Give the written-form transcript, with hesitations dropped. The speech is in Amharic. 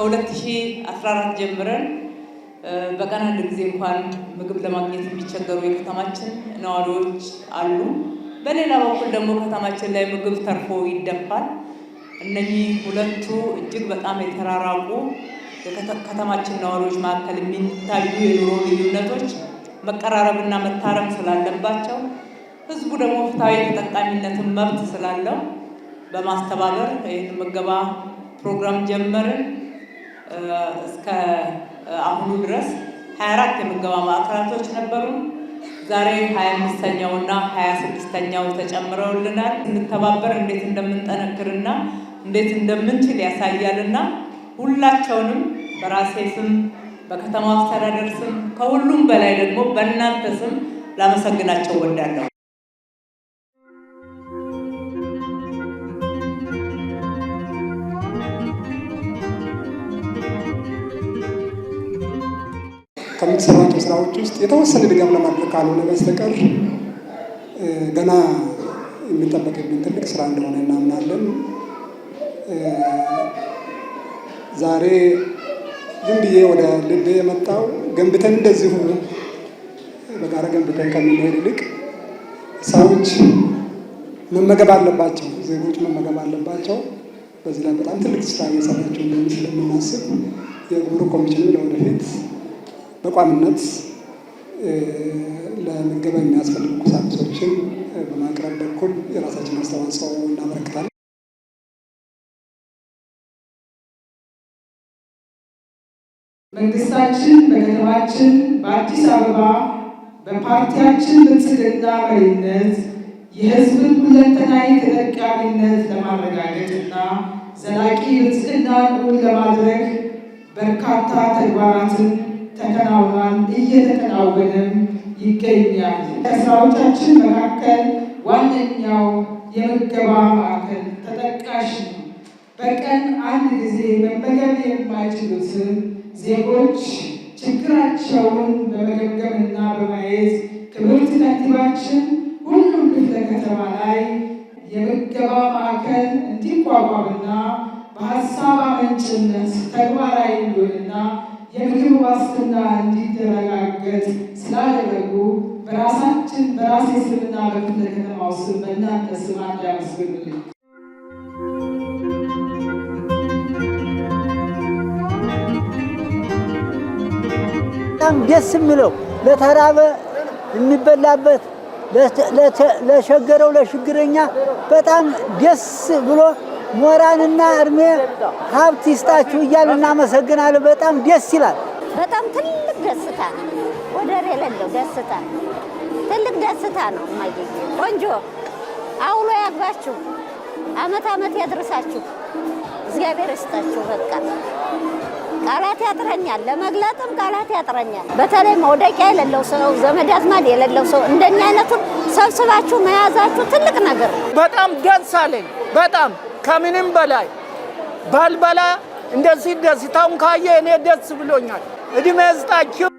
ከ2014 ጀምረን በቀን አንድ ጊዜ እንኳን ምግብ ለማግኘት የሚቸገሩ የከተማችን ነዋሪዎች አሉ። በሌላ በኩል ደግሞ ከተማችን ላይ ምግብ ተርፎ ይደፋል። እነዚህ ሁለቱ እጅግ በጣም የተራራቁ ከተማችን ነዋሪዎች መካከል የሚታዩ የኑሮ ልዩነቶች መቀራረብና መታረም ስላለባቸው ህዝቡ ደግሞ ፍትሃዊ ተጠቃሚነትን መብት ስላለው በማስተባበር ይህን ምገባ ፕሮግራም ጀመርን። እስከ አሁኑ ድረስ 24 የምገባ ማዕከላቶች ነበሩ። ዛሬ 25ኛውና 26ኛው ተጨምረውልናል። እንተባበር እንዴት እንደምንጠነክርና እንዴት እንደምንችል ያሳያልና ሁላቸውንም በራሴ ስም በከተማው አስተዳደር ስም ከሁሉም በላይ ደግሞ በእናንተ ስም ላመሰግናቸው እወዳለሁ። ከምትሰራቸው ስራዎች ውስጥ የተወሰነ ድጋፍ ለማድረግ ካልሆነ በስተቀር ገና የሚጠበቅብን ትልቅ ስራ እንደሆነ እናምናለን። ዛሬ ዝም ብዬ ወደ ልቤ የመጣው ገንብተን እንደዚሁ በጋራ ገንብተን ከምንሄድ ይልቅ ሰዎች መመገብ አለባቸው፣ ዜጎች መመገብ አለባቸው። በዚህ ላይ በጣም ትልቅ ስራ እየሰራቸው እንደሆነ ስለምናስብ የጉምሩክ ኮሚሽኑ ለወደፊት በቋሚነት ለምገባ የሚያስፈልጉ ቁሳቁሶችን በማቅረብ በኩል የራሳችን አስተዋጽኦ እናበረክታለን። መንግስታችን በከተማችን በአዲስ አበባ በፓርቲያችን ብልጽግና መሪነት የህዝብን ሁለንተናዊ ተጠቃሚነት ለማረጋገጥና ዘላቂ ብልጽግናን እውን ለማድረግ በርካታ ተግባራትን ተከናውኗል፣ እየተከናወነም ይገኛል። ከስራዎቻችን መካከል ዋነኛው የምገባ ማዕከል ተጠቃሽ ነው። በቀን አንድ ጊዜ መመገብ የማይችሉትን ዜጎች ችግራቸውን በመገምገምና በማየት ክብርት ከንቲባችን ሁሉም ክፍለ ከተማ ላይ የምገባ ማዕከል እንዲቋቋምና በሀሳብ አመንጭነት ተግባራዊ እንዲሆንና የምግብ ዋስትና እንዲረጋገጥ ስላደረጉ በራሴ ስምና በክፍለ ከተማው ስም በእናንተ ስም አንድ ያመስግኑልኝ። በጣም ደስ የሚለው ለተራበ የሚበላበት ለሸገረው ለችግረኛ በጣም ደስ ብሎ ሞራንና እድሜ ሀብት ይስጣችሁ እያልን እናመሰግናለን። በጣም ደስ ይላል። በጣም ትልቅ ደስታ ነው፣ ወደር የሌለው ደስታ፣ ትልቅ ደስታ ነው። ማየ ቆንጆ አውሎ ያግባችሁ፣ አመት አመት ያድርሳችሁ፣ እግዚአብሔር ይስጣችሁ። በቃ ቃላት ያጥረኛል፣ ለመግለጥም ቃላት ያጥረኛል። በተለይ መውደቂያ የሌለው ሰው፣ ዘመድ አዝማድ የሌለው ሰው እንደኛ አይነቱን ሰብስባችሁ መያዛችሁ ትልቅ ነገር ነው። በጣም ደስ አለኝ። በጣም ከምንም በላይ ባልበላ እንደዚህ ደስታውን ካየ እኔ ደስ ብሎኛል። እድሜ ይስጣችሁ።